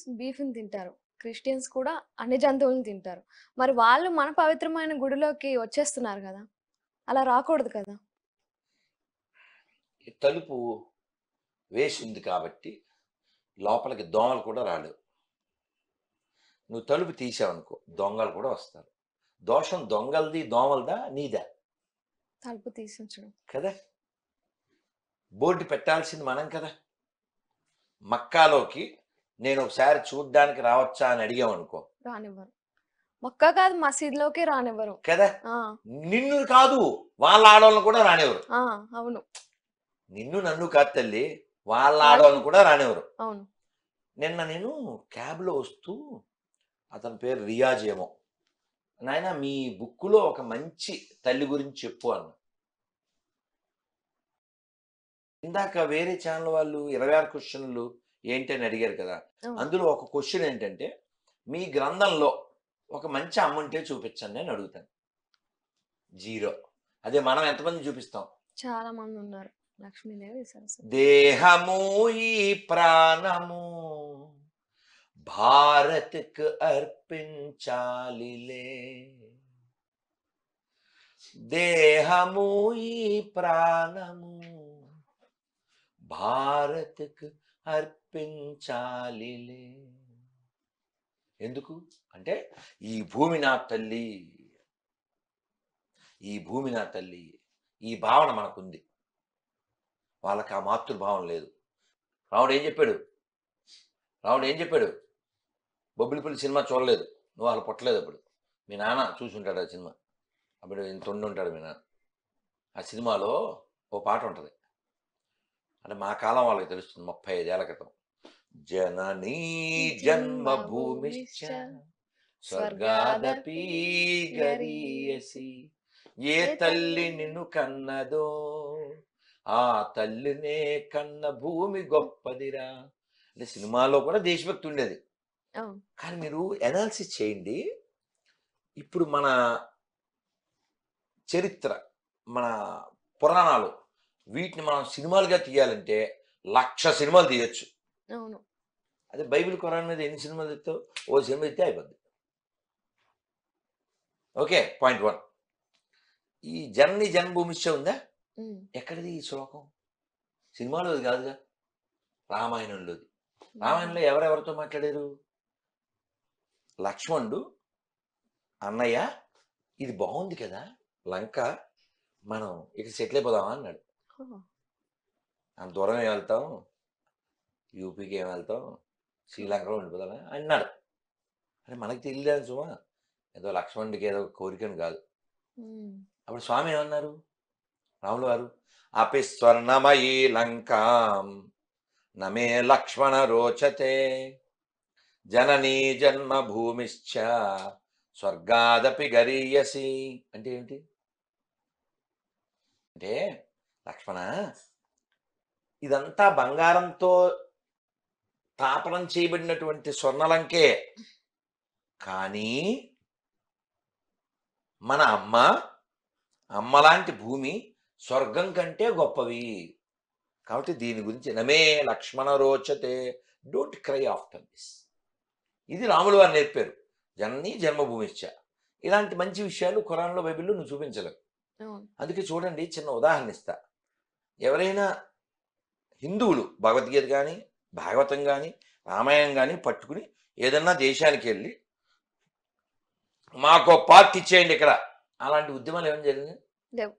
బీఫ్‌ని తింటారు. క్రిస్టియన్స్ కూడా అన్ని జంతువులను తింటారు. మరి వాళ్ళు మన పవిత్రమైన గుడిలోకి వచ్చేస్తున్నారు గదా! అలా రాకూడదు కదా! ఈ తలుపు వేసింది కాబట్టి లోపలికి దోమలు కూడా రాలేవు. నువ్వు తలుపు తీసావనుకో దొంగలు కూడా వస్తారు. దోషం దొంగలది, దోమలదా, నీదా? తలుపు తీసించడం. కదా! బోర్డు పెట్టాల్సింది మనం కదా! మక్కాలోకి నేను ఒకసారి చూడ్డానికి రావచ్చా అని అడిగామనుకో రానివ్వరు. మక్కా కాదు మసీదులోకే రానివ్వరు. కదా! ఆ! నిన్ను కాదు, వాళ్ళ ఆడవాళ్ళని కూడా రానివ్వరు. ఆ! అవును. నిన్ను నన్ను కాదు తల్లి, వాళ్ళ వాళ్ళని ఆడవాళ్ళని కూడా రానివ్వరు. అవును. నిన్న నేను క్యాబ్‌లో వస్తూ అతని పేరు రియాజ్ ఏమో, నాయనా మీ బుక్కులో ఒక మంచి తల్లి గురించి చెప్పు అన్న. ఇందాక వేరే ఛానల్ వాళ్ళు 26 క్వశ్చన్లు ఏంటి అని అడిగారు కదా! అవును. అందులో ఒక క్వశ్చన్ ఏంటంటే, మీ గ్రంథంలో ఒక మంచి అమ్ముంటే చూపించండి అని అడుగుతాను. జీరో. అదే మనం ఎంతమందిని చూపిస్తాం? చాలా మందున్నారు. లక్ష్మీదేవి, సరస్వతి. దేహము ఈ ప్రాణము భారత్‌కు అర్పించాలిలే. దేహము ఈ ప్రాణము భారత్‌కు అర్పించాలిలే. ఎందుకు? అంటే ఈ భూమి నా తల్లి, ఈ భూమి నా తల్లి. ఈ భావన మనకుంది. వాళ్ళకి ఆ మాతృభావం లేదు. రాముడు ఏం చెప్పాడు? రాముడు ఏం చెప్పాడు? బొబ్బిలిపల్లి సినిమా చూడలేదు. నువ్వు అసలు పుట్టలేదు అప్పుడు. మీ నాన్న చూసుంటాడు ఆ సినిమా. అప్పుడు ఇంత ఉండుంటాడు మీ నాన్న. ఆ సినిమాలో ఓ పాట ఉంటది. అంటే మా కాలం వాళ్ళకి తెలుస్తుంది 35 ఏళ్ల క్రితం. జననీ జన్మభూమిశ్చ స్వర్గాదపి గరీయసి. ఏ తల్లి నిన్ను కన్నదో ఆ తల్లినే కన్న భూమి గొప్పదిరా. అంటే సినిమాలో కూడా దేశభక్తి ఉండేది. అవును. కానీ మీరు అనాలిసిస్ చేయండి. ఇప్పుడు మన చరిత్ర, మన పురాణాలు, వీటిని మనం సినిమాలుగా తీయాలంటే 1,00,000 సినిమాలు తీయొచ్చు. అవును. అదే బైబిల్, ఖురాన్ మీద ఎన్ని సినిమాలు తీస్తావు? ఓ సినిమా తీస్తే అయిపోద్ది. ఓకే. పాయింట్ 1. ఈ జనని జన్మభూమిశ్చ ఉందా? హ్మ్. ఎక్కడిది ఈ శ్లోకం? సినిమాలోది కాదుగా, రామాయణంలోది. హుహు. రామాయణంలో ఎవరెవరితో మాట్లాడారు? లక్ష్మణుడు, అన్నయ్య ఇది బాగుంది కదా లంక, మనం ఇక్కడ సెటిల్ అయిపోదామా అన్నాడు. ఓహ్! అంత దూరం ఏం వెళ్తాం, యూపీకి ఏం వెళ్తాం, శ్రీలంకలో ఉండిపోదామా అన్నాడు. అంటే మనకి తెలియలేదు సుమా, ఏదో లక్ష్మణుడికి ఏదో కోరికను కాదు. హ్మ్. అప్పుడు స్వామి ఏమన్నారు? రాములు వారు, అపి స్వర్ణమయీ లంకాం నమే లక్ష్మణ రోచతే జననీ జన్మభూమిశ్చ స్వర్గాదపి గరీయసి. అంటే ఏంటి? అంటే లక్ష్మణ, ఇదంతా బంగారంతో తాపనం చేయబడినటువంటి స్వర్ణలంకే. కానీ మన అమ్మలాంటి భూమి స్వర్గం కంటే గొప్పవి. కాబట్టి దీని గురించి నమే లక్ష్మణ రోచతే, డోంట్ క్రై ఆఫ్టర్ దిస్. ఇది రాములు వారు నేర్పారు. జననీ జన్మభూమిశ్చ. ఇలాంటి మంచి విషయాలు ఖురాన్లో, బైబిల్లో నువ్వు చూపించలేవు. అవును. అందుకే చూడండి, చిన్న ఉదాహరణ ఇస్తా. ఎవరైనా హిందువులు భగవద్గీత కానీ, భాగవతం కానీ, రామాయణం కానీ పట్టుకుని ఏదన్నా దేశానికి వెళ్ళి మాకు పార్టీ ఇచ్చేయండి ఇక్కడ, అలాంటి ఉద్యమాలు ఏమైనా జరిగింది? లేవు.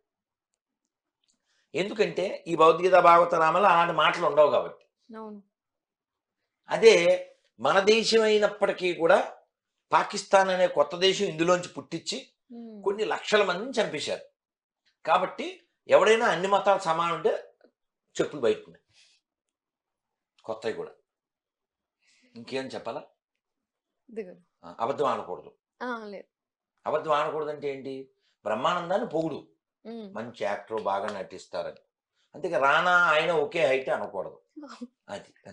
ఎందుకంటే ఈ భగవద్గీత, భాగవత, రామాయణంలో అలాంటి మాటలు ఉండవు కాబట్టి. అవును. అదే మన దేశం అయినప్పటికీ కూడా పాకిస్తాన్ అనే కొత్త దేశం ఇందులోంచి పుట్టించి హ్మ్. కొన్ని లక్షల మందిని చంపేశారు. కాబట్టి ఎవడైనా అన్ని మతాలు సమానం ఉంటే చెప్పులు బయటకున్నాయి, కొత్తవి కూడా. ఇంకేం చెప్పాలా? దిగులు. అబద్ధం ఆడకూడదు. లేదు. అబద్ధం ఆడకూడదు అంటే ఏంటి? బ్రహ్మానందాన్ని పొగుడు, హ్మ్. మంచి యాక్టర్, బాగా నటిస్తారని. అంతేగా రానా ఆయన ఒకే హైట్ అనకూడదు. అది.